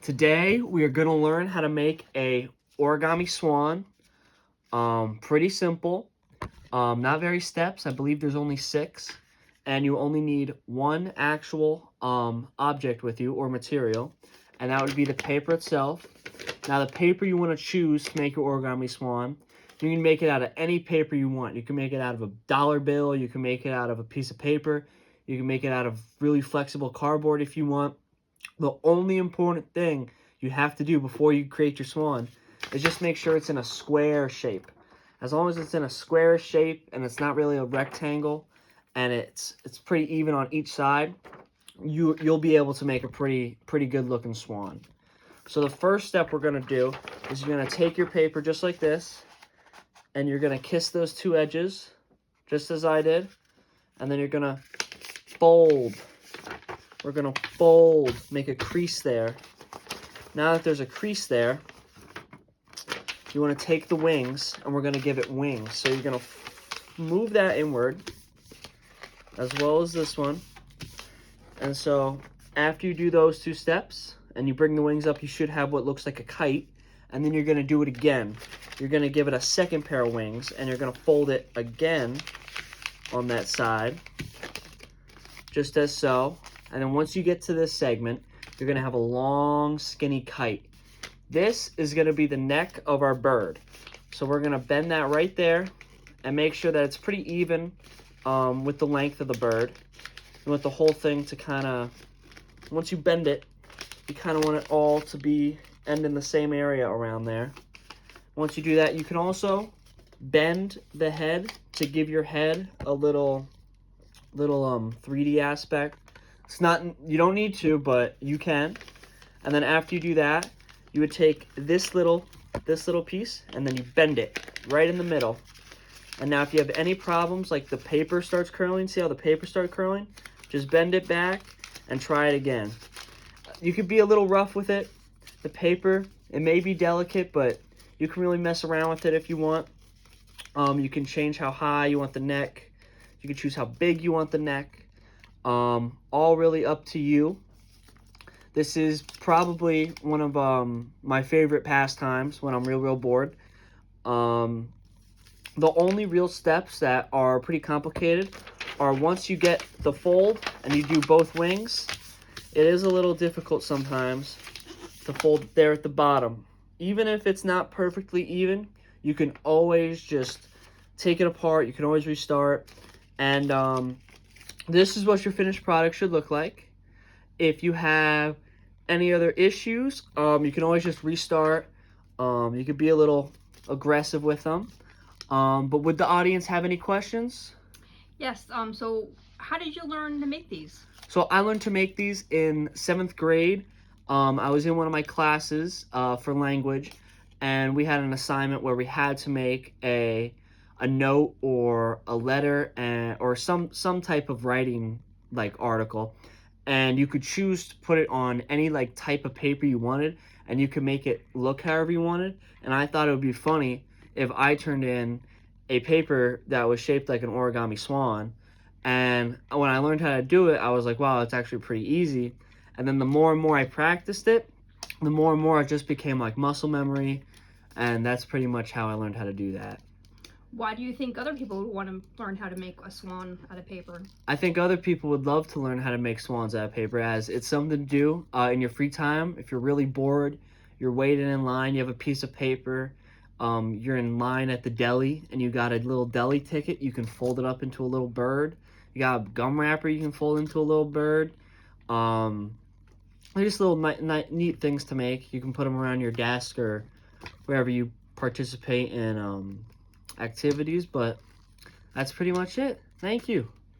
Today we are going to learn how to make a origami swan. Pretty simple. Not very steps. I believe there's only 6, and you only need one actual object with you or material, and that would be the paper itself. Now the paper you want to choose to make your origami swan, you can make it out of any paper you want. You can make it out of a dollar bill, you can make it out of a piece of paper, you can make it out of really flexible cardboard if you want. The only important thing you have to do before you create your swan is just make sure it's in a square shape. As long as it's in a square shape and it's not really a rectangle and it's pretty even on each side, you'll be able to make a pretty good looking swan. So the first step we're going to do is you're going to take your paper just like this, and you're going to kiss those 2 edges just as I did, and then you're going to fold. We're going to fold, make a crease there. Now that there's a crease there, you want to take the wings, and we're going to give it wings. So you're going to move that inward, as well as this one. And so after you do those 2 steps, and you bring the wings up, you should have what looks like a kite. And then you're going to do it again. You're going to give it a second pair of wings, and you're going to fold it again on that side, just as so. And then once you get to this segment, you're going to have a long, skinny kite. This is going to be the neck of our bird. So we're going to bend that right there and make sure that it's pretty even with the length of the bird. You want the whole thing to kind of, once you bend it, you kind of want it all to be end in the same area around there. Once you do that, you can also bend the head to give your head a little 3D aspect. It's not, you don't need to, but you can. And then after you do that, you would take this little piece and then you bend it right in the middle. And now if you have any problems, like the paper starts curling, see how the paper started curling? Just bend it back and try it again. You could be a little rough with it. The paper, it may be delicate, but you can really mess around with it if you want. You can change how high you want the neck. You can choose how big you want the neck. All really up to you. This is probably one of my favorite pastimes when I'm real bored. The only real steps that are pretty complicated are once you get the fold and you do both wings, it is a little difficult sometimes to fold there at the bottom. Even if it's not perfectly even, you can always just take it apart. You can always restart. And this is what your finished product should look like. If you have any other issues, you can always just restart. You could be a little aggressive with them. But would the audience have any questions? Yes, so how did you learn to make these? So I learned to make these in 7th grade. I was in one of my classes for language, and we had an assignment where we had to make a note or a letter or some type of writing like article, and you could choose to put it on any like type of paper you wanted, and you could make it look however you wanted. And I thought it would be funny if I turned in a paper that was shaped like an origami swan. And when I learned how to do it, I was like, wow, it's actually pretty easy. And then the more and more I practiced it, the more and more it just became like muscle memory. And that's pretty much how I learned how to do that. Why do you think other people would want to learn how to make a swan out of paper? I think other people would love to learn how to make swans out of paper, as it's something to do in your free time. If you're really bored, you're waiting in line, you have a piece of paper, you're in line at the deli, and you got a little deli ticket, you can fold it up into a little bird. You got a gum wrapper you can fold into a little bird. They're just little neat things to make. You can put them around your desk or wherever you participate in activities, but that's pretty much it. Thank you.